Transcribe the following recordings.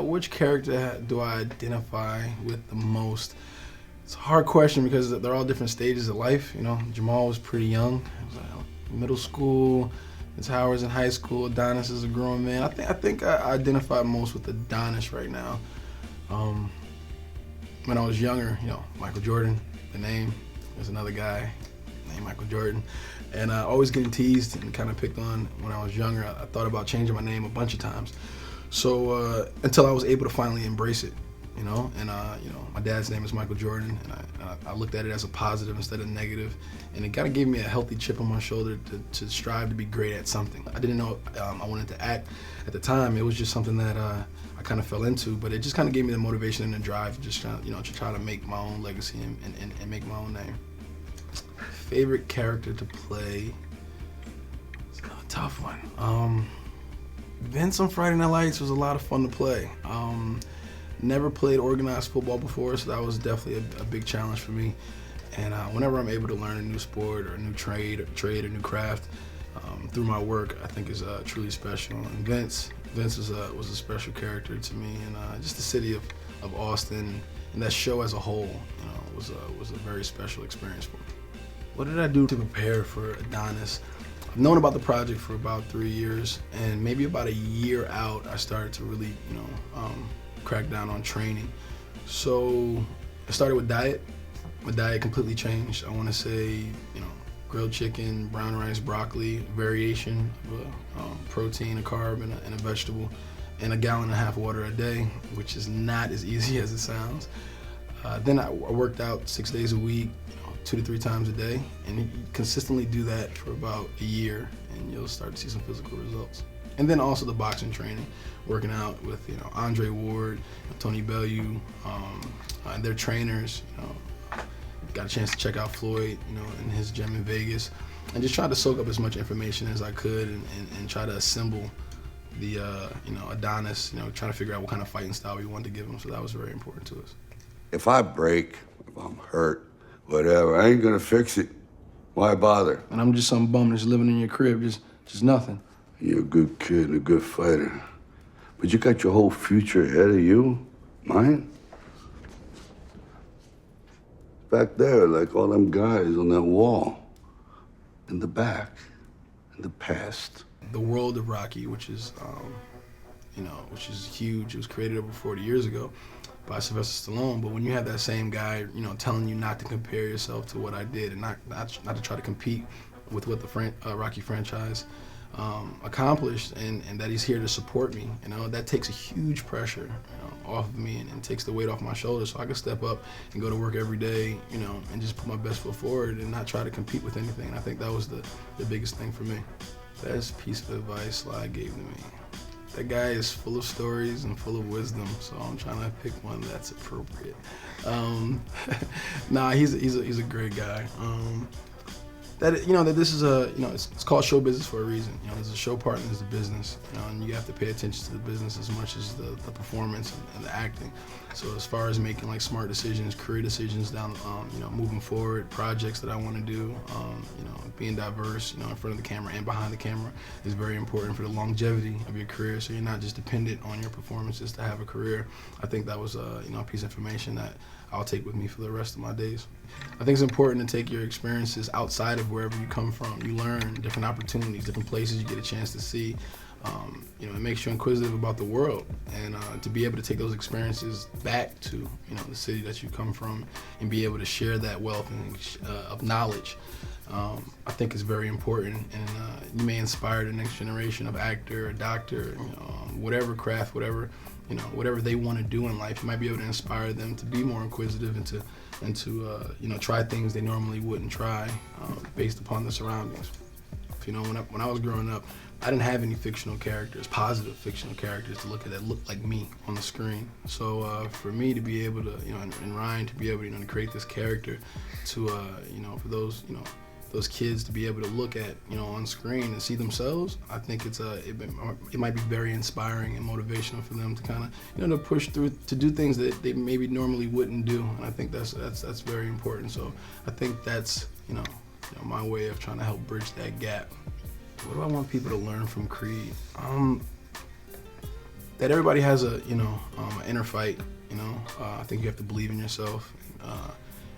Which character do I identify with the most? It's a hard question because they're all different stages of life. You know, Jamal was pretty young. He was middle school. It's Howard's in high school. Adonis is a grown man. I think I identify most with Adonis right now. When I was younger, you know, Michael Jordan, the name. There's another guy named Michael Jordan. And always getting teased and kind of picked on when I was younger. I thought about changing my name a bunch of times. So until I was able to finally embrace it, you know. And you know, my dad's name is Michael Jordan, and I looked at it as a positive instead of negative. And it kind of gave me a healthy chip on my shoulder to strive to be great at something. I didn't know I wanted to act at the time. It was just something that I kind of fell into, but it just kind of gave me the motivation and the drive to just kind of, you know, to try to make my own legacy and make my own name. Favorite character to play? It's a tough one. Vince on Friday Night Lights was a lot of fun to play. Never played organized football before, so that was definitely a big challenge for me. And whenever I'm able to learn a new sport or a new trade or new craft through my work, I think is truly special. And Vince was a special character to me, and just the city of Austin and that show as a whole, you know, was a very special experience for me. What did I do to prepare for Adonis? I've known about the project for about 3 years, and maybe about a year out, I started to really, you know, crack down on training. So I started with diet. My diet completely changed. I want to say, you know, grilled chicken, brown rice, broccoli, variation of a protein, a carb, and a vegetable, and 1.5 gallons water a day, which is not as easy as it sounds. Then I worked out 6 days a week, 2 to 3 times a day, and you consistently do that for about a year, and you'll start to see some physical results. And then also the boxing training, working out with, you know, Andre Ward, Tony Bellew, and their trainers. You know, got a chance to check out Floyd, you know, in his gym in Vegas, and just try to soak up as much information as I could and try to assemble the, you know, Adonis, you know, trying to figure out what kind of fighting style we wanted to give him. So that was very important to us. If I break, if I'm hurt, whatever, I ain't gonna fix it. Why bother? And I'm just some bum that's living in your crib, just nothing. You're a good kid and a good fighter. But you got your whole future ahead of you. Mine? Back there, like all them guys on that wall. In the back, in the past. The world of Rocky, which is, you know, which is huge. It was created over 40 years ago by Sylvester Stallone. But when you have that same guy, you know, telling you not to compare yourself to what I did and not to try to compete with what the Rocky franchise accomplished, and that he's here to support me, you know, that takes a huge pressure, you know, off of me and takes the weight off my shoulders, so I can step up and go to work every day, you know, and just put my best foot forward and not try to compete with anything. And I think that was the biggest thing for me. Best piece of advice Sly gave to me. That guy is full of stories and full of wisdom, so I'm trying to pick one that's appropriate. Nah, he's a great guy. That, you know, that this is a, you know, it's called show business for a reason. You know, there's a show part and there's a business, you know, and you have to pay attention to the business as much as the performance and the acting. So as far as making like smart decisions, career decisions down, you know, moving forward, projects that I want to do, you know, being diverse, you know, in front of the camera and behind the camera is very important for the longevity of your career. So you're not just dependent on your performances to have a career. I think that was you know, a piece of information that I'll take with me for the rest of my days. I think it's important to take your experiences outside of wherever you come from. You learn different opportunities, different places you get a chance to see. You know, it makes you inquisitive about the world, and to be able to take those experiences back to, you know, the city that you come from and be able to share that wealth and, of knowledge, I think is very important. And you may inspire the next generation of actor or doctor, you know, whatever craft, whatever, you know, whatever they want to do in life. You might be able to inspire them to be more inquisitive and to you know, try things they normally wouldn't try based upon the surroundings. You know, when I was growing up, I didn't have any fictional characters, positive fictional characters to look at that looked like me on the screen. So for me to be able to, you know, and Ryan to be able, you know, to create this character to, you know, for those, you know, those kids to be able to look at, you know, on screen and see themselves, I think it's it might be very inspiring and motivational for them to kind of, you know, to push through, to do things that they maybe normally wouldn't do. And I think that's very important. So I think that's, you know, my way of trying to help bridge that gap. What do I want people to learn from Creed? that everybody has a, an inner fight. I think you have to believe in yourself.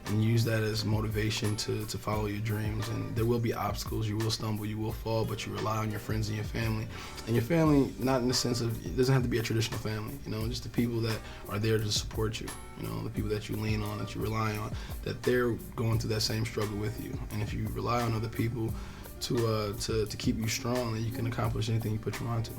And use that as motivation to follow your dreams. And there will be obstacles, you will stumble, you will fall, but you rely on your friends and your family. And your family, not in the sense of, it doesn't have to be a traditional family, just the people that are there to support you, the people that you lean on, that you rely on, that they're going through that same struggle with you. And if you rely on other people to keep you strong, then you can accomplish anything you put your mind to.